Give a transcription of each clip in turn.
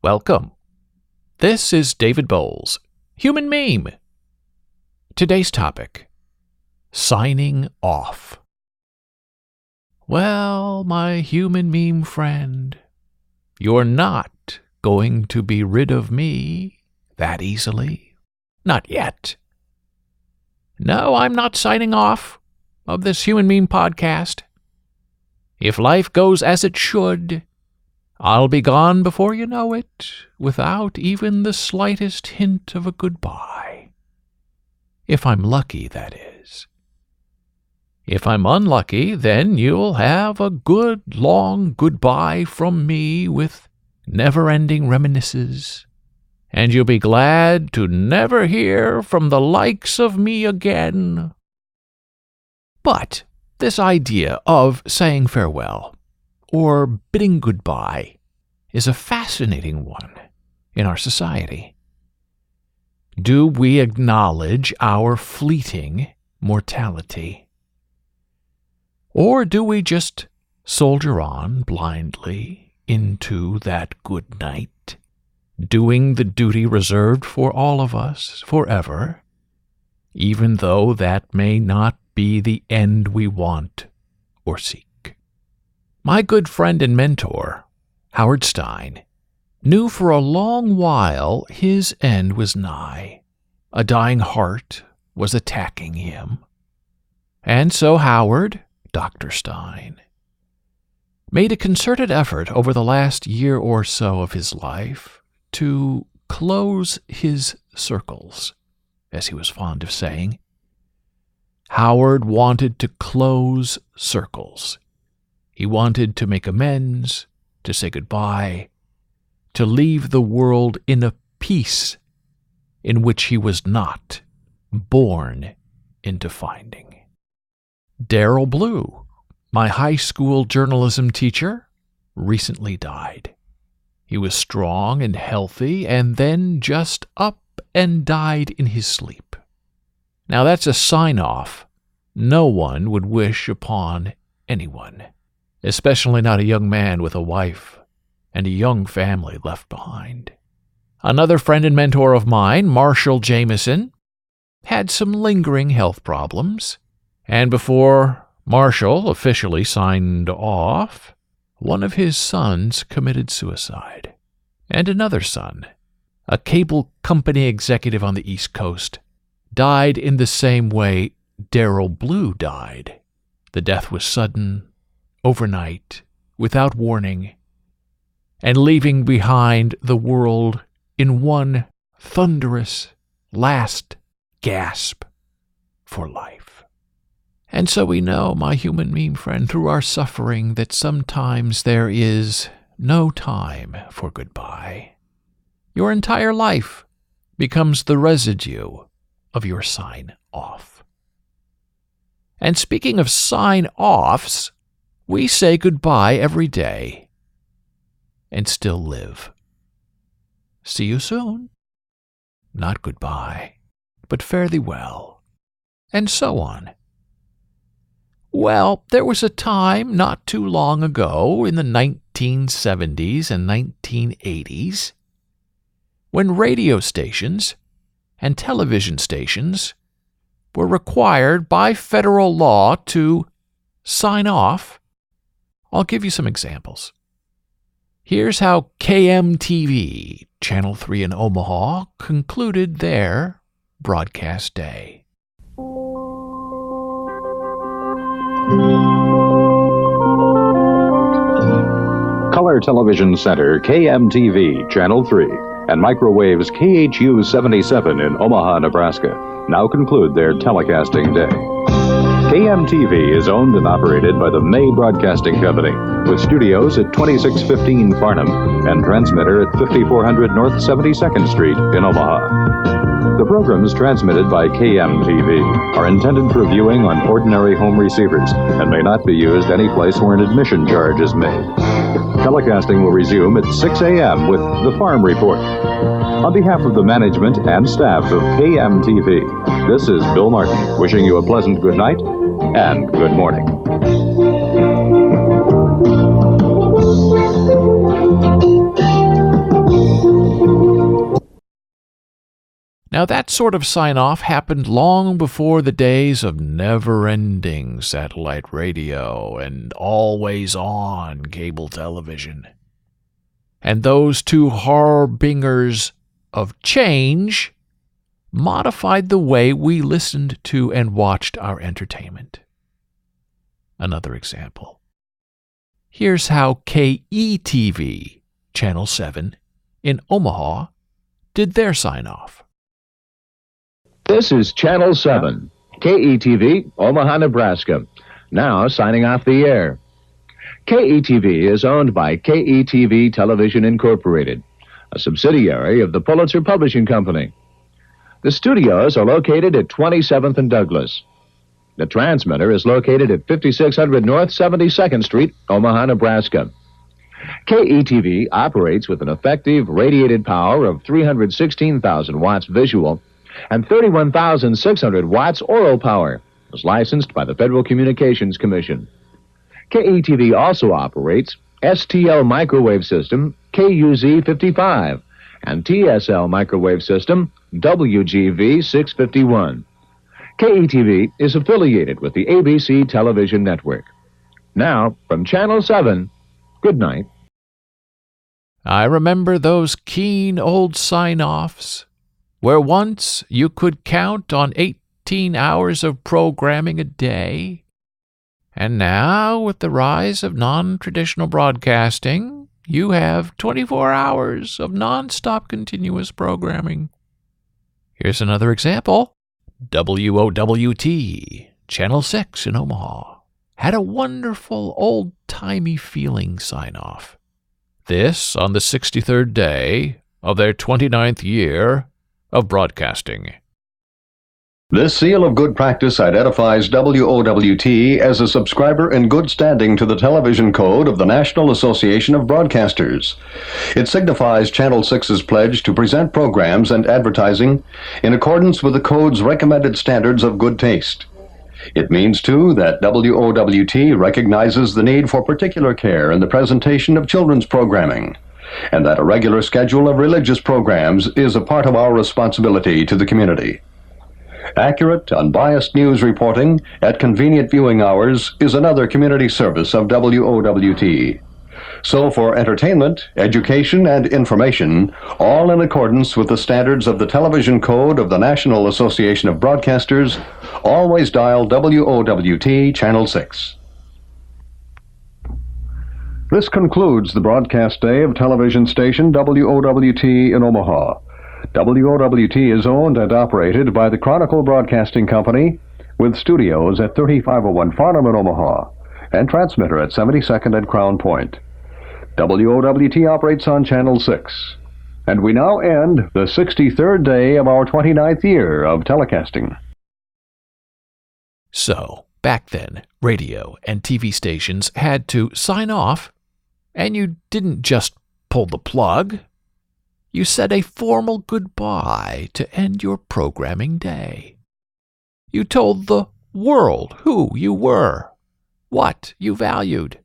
Welcome. This is David Bowles, Human Meme. Today's topic, signing off. Well, my human meme friend, you're not going to be rid of me that easily. Not yet. No, I'm not signing off of this Human Meme podcast. If life goes as it should, I'll be gone before you know it, without even the slightest hint of a goodbye. If I'm lucky, that is. If I'm unlucky, then you'll have a good, long goodbye from me with never-ending reminiscences, and you'll be glad to never hear from the likes of me again. But this idea of saying farewell, or bidding goodbye, is a fascinating one in our society. Do we acknowledge our fleeting mortality? Or do we just soldier on blindly into that good night, doing the duty reserved for all of us forever, even though that may not be the end we want or seek? My good friend and mentor, Howard Stein, knew for a long while his end was nigh. A dying heart was attacking him. And so Howard, Dr. Stein, made a concerted effort over the last year or so of his life to close his circles, as he was fond of saying. Howard wanted to close circles. He wanted to make amends, to say goodbye, to leave the world in a peace in which he was not born into finding. Darrell Blue, my high school journalism teacher, recently died. He was strong and healthy, and then just up and died in his sleep. Now that's a sign-off no one would wish upon anyone, especially not a young man with a wife and a young family left behind. Another friend and mentor of mine, Marshall Jameson, had some lingering health problems, and before Marshall officially signed off, one of his sons committed suicide. And another son, a cable company executive on the East Coast, died in the same way Darrell Blue died. The death was sudden, overnight, without warning, and leaving behind the world in one thunderous last gasp for life. And so we know, my human meme friend, through our suffering, that sometimes there is no time for goodbye. Your entire life becomes the residue of your sign-off. And speaking of sign-offs, we say goodbye every day and still live. See you soon. Not goodbye, but fare thee well. And so on. Well, there was a time not too long ago in the 1970s and 1980s when radio stations and television stations were required by federal law to sign off. I'll give you some examples. Here's how KMTV, Channel 3 in Omaha, concluded their broadcast day. Color Television Center, KMTV, Channel 3, and Microwave's KHU 77 in Omaha, Nebraska, now conclude their telecasting day. KMTV is owned and operated by the May Broadcasting Company, with studios at 2615 Farnham and transmitter at 5400 North 72nd Street in Omaha. The programs transmitted by KMTV are intended for viewing on ordinary home receivers and may not be used any place where an admission charge is made. Telecasting will resume at 6 a.m. with The Farm Report. On behalf of the management and staff of KMTV, this is Bill Martin wishing you a pleasant good night and good morning. Now, that sort of sign-off happened long before the days of never-ending satellite radio and always-on cable television. And those two harbingers of change modified the way we listened to and watched our entertainment. Another example. Here's how KETV, Channel 7, in Omaha, did their sign-off. This is Channel 7, KETV, Omaha, Nebraska. Now signing off the air. KETV is owned by KETV Television Incorporated, a subsidiary of the Pulitzer Publishing Company. The studios are located at 27th and Douglas. The transmitter is located at 5600 North 72nd Street, Omaha, Nebraska. KETV operates with an effective radiated power of 316,000 watts visual and 31,600 watts oral power. Is licensed by the Federal Communications Commission. KETV also operates STL microwave system KUZ-55 and TSL microwave system WGV-651. KETV is affiliated with the ABC Television Network. Now, from Channel 7, good night. I remember those keen old sign-offs, where once you could count on 18 hours of programming a day. And now, with the rise of non-traditional broadcasting, you have 24 hours of non-stop continuous programming. Here's another example. WOWT, Channel 6 in Omaha, had a wonderful old-timey feeling sign-off. This on the 63rd day of their 29th year of broadcasting. This seal of good practice identifies WOWT as a subscriber in good standing to the television code of the National Association of Broadcasters. It signifies Channel 6's pledge to present programs and advertising in accordance with the code's recommended standards of good taste. It means, too, that WOWT recognizes the need for particular care in the presentation of children's programming, and that a regular schedule of religious programs is a part of our responsibility to the community. Accurate, unbiased news reporting at convenient viewing hours is another community service of WOWT. So for entertainment, education, and information, all in accordance with the standards of the television code of the National Association of Broadcasters, always dial WOWT Channel 6. This concludes the broadcast day of television station WOWT in Omaha. WOWT is owned and operated by the Chronicle Broadcasting Company, with studios at 3501 Farnham in Omaha and transmitter at 72nd and Crown Point. WOWT operates on Channel 6. And we now end the 63rd day of our 29th year of telecasting. So, back then, radio and TV stations had to sign off, and you didn't just pull the plug. You said a formal goodbye to end your programming day. You told the world who you were, what you valued,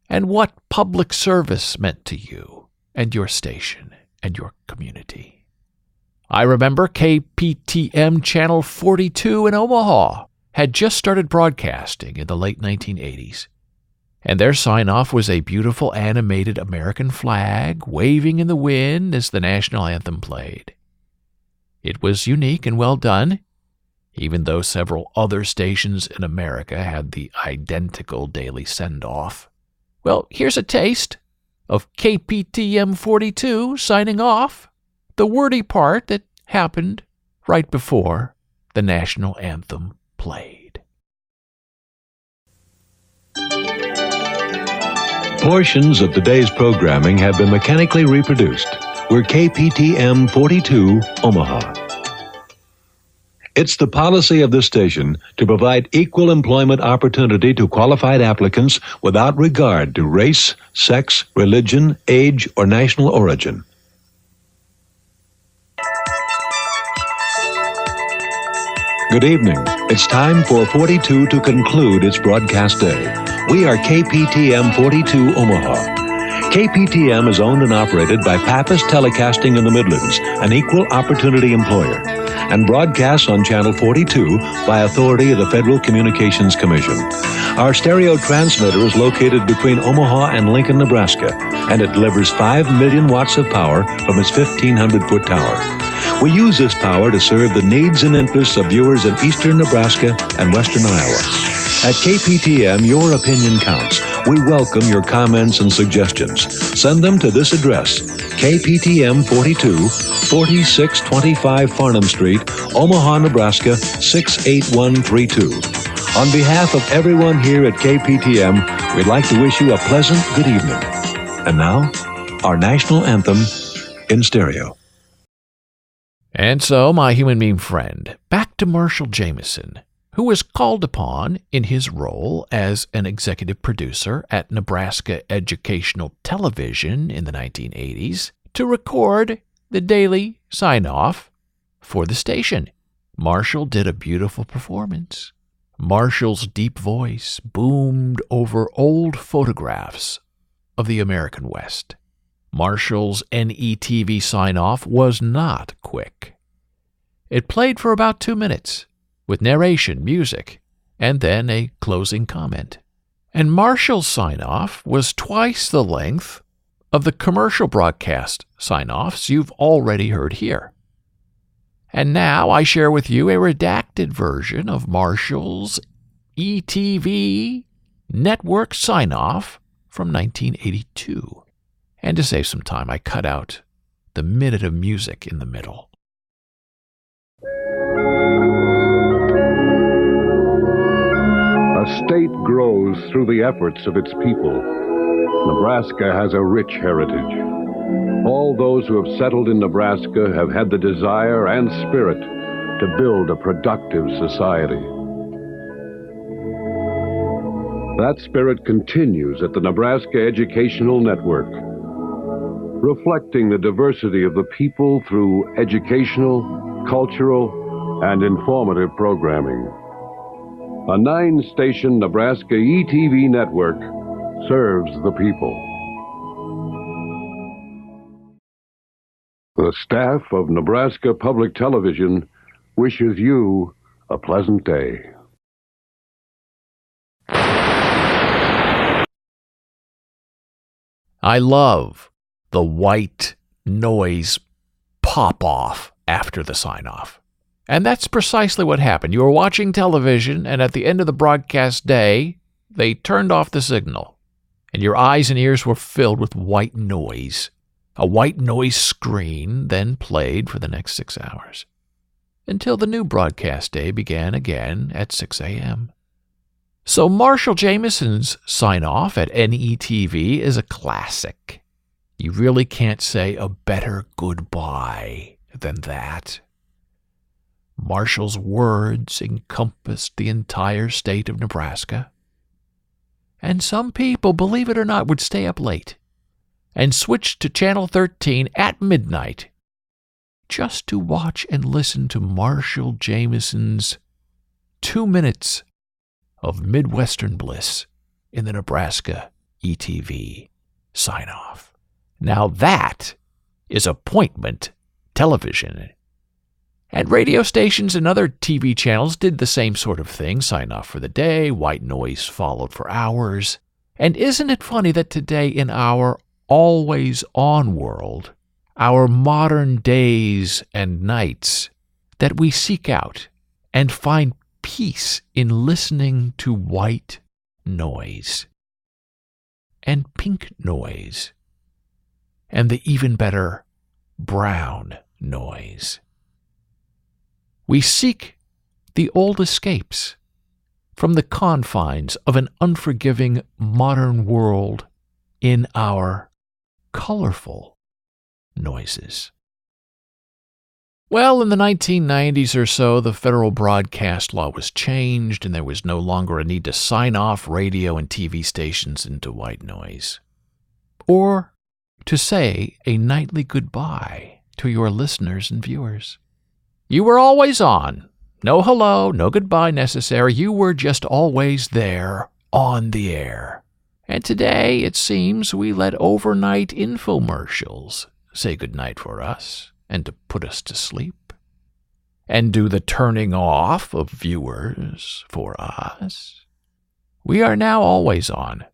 and what public service meant to you and your station and your community. I remember KPTM Channel 42 in Omaha had just started broadcasting in the late 1980s. And their sign-off was a beautiful animated American flag waving in the wind as the national anthem played. It was unique and well done, even though several other stations in America had the identical daily send-off. Well, here's a taste of KPTM 42 signing off, the wordy part that happened right before the national anthem played. Portions of today's programming have been mechanically reproduced. We're KPTM 42, Omaha. It's the policy of this station to provide equal employment opportunity to qualified applicants without regard to race, sex, religion, age, or national origin. Good evening. It's time for 42 to conclude its broadcast day. We are KPTM 42 Omaha. KPTM is owned and operated by Pappas Telecasting in the Midlands, an equal opportunity employer, and broadcasts on Channel 42 by authority of the Federal Communications Commission. Our stereo transmitter is located between Omaha and Lincoln, Nebraska, and it delivers 5 million watts of power from its 1,500-foot tower. We use this power to serve the needs and interests of viewers in eastern Nebraska and western Iowa. At KPTM, your opinion counts. We welcome your comments and suggestions. Send them to this address, KPTM 42, 4625 Farnham Street, Omaha, Nebraska 68132. On behalf of everyone here at KPTM, we'd like to wish you a pleasant good evening. And now, our national anthem in stereo. And so, my human meme friend, back to Marshall Jameson, who was called upon in his role as an executive producer at Nebraska Educational Television in the 1980s to record the daily sign-off for the station. Marshall did a beautiful performance. Marshall's deep voice boomed over old photographs of the American West. Marshall's NETV sign-off was not quick. It played for about 2 minutes, with narration, music, and then a closing comment. And Marshall's sign-off was twice the length of the commercial broadcast sign-offs you've already heard here. And now I share with you a redacted version of Marshall's ETV network sign-off from 1982. And to save some time, I cut out the minute of music in the middle. A state grows through the efforts of its people. Nebraska has a rich heritage. All those who have settled in Nebraska have had the desire and spirit to build a productive society. That spirit continues at the Nebraska Educational Network, reflecting the diversity of the people through educational, cultural, and informative programming. A 9-station Nebraska ETV network serves the people. The staff of Nebraska Public Television wishes you a pleasant day. I love the white noise pop-off after the sign-off. And that's precisely what happened. You were watching television, and at the end of the broadcast day, they turned off the signal, and your eyes and ears were filled with white noise. A white noise screen then played for the next 6 hours, until the new broadcast day began again at 6 a.m. So Marshall Jameson's sign-off at NETV is a classic. You really can't say a better goodbye than that. Marshall's words encompassed the entire state of Nebraska. And some people, believe it or not, would stay up late and switch to Channel 13 at midnight just to watch and listen to Marshall Jameson's 2 minutes of Midwestern bliss in the Nebraska ETV sign-off. Now that is appointment television. And radio stations and other TV channels did the same sort of thing, sign off for the day, white noise followed for hours. And isn't it funny that today in our always-on world, our modern days and nights, that we seek out and find peace in listening to white noise and pink noise and the even better brown noise. We seek the old escapes from the confines of an unforgiving modern world in our colorful noises. Well, in the 1990s or so, the federal broadcast law was changed, and there was no longer a need to sign off radio and TV stations into white noise, or to say a nightly goodbye to your listeners and viewers. You were always on. No hello, no goodbye necessary. You were just always there on the air. And today, it seems, we let overnight infomercials say goodnight for us and to put us to sleep, and do the turning off of viewers for us. We are now always on.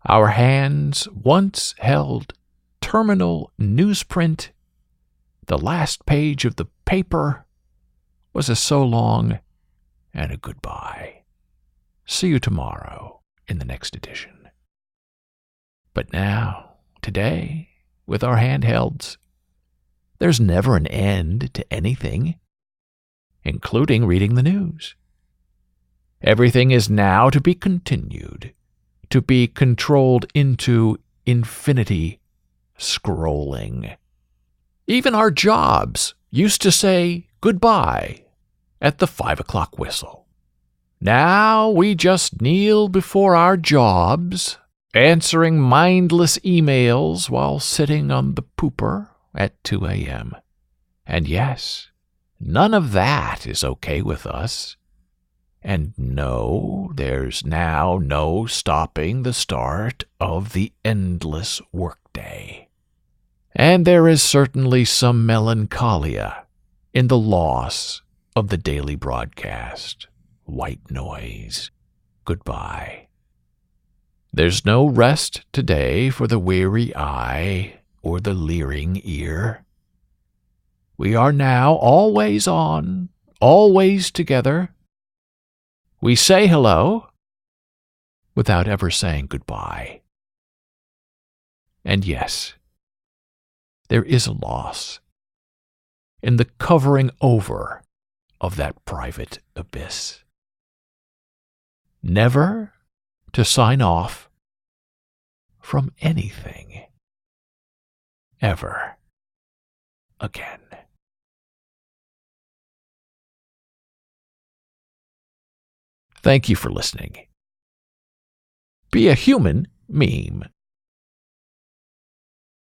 Our hands once held terminal newsprint. The last page of the paper was a so long and a goodbye. See you tomorrow in the next edition. But now, today, with our handhelds, there's never an end to anything, including reading the news. Everything is now to be continued, to be controlled into infinity scrolling. Even our jobs used to say goodbye at the 5 o'clock whistle. Now we just kneel before our jobs, answering mindless emails while sitting on the pooper at 2 a.m. And yes, none of that is okay with us. And no, there's now no stopping the start of the endless workday. And there is certainly some melancholia in the loss of the daily broadcast. White noise. Goodbye. There's no rest today for the weary eye or the leering ear. We are now always on, always together. We say hello without ever saying goodbye. And yes, there is a loss in the covering over of that private abyss. Never to sign off from anything ever again. Thank you for listening. Be a human meme.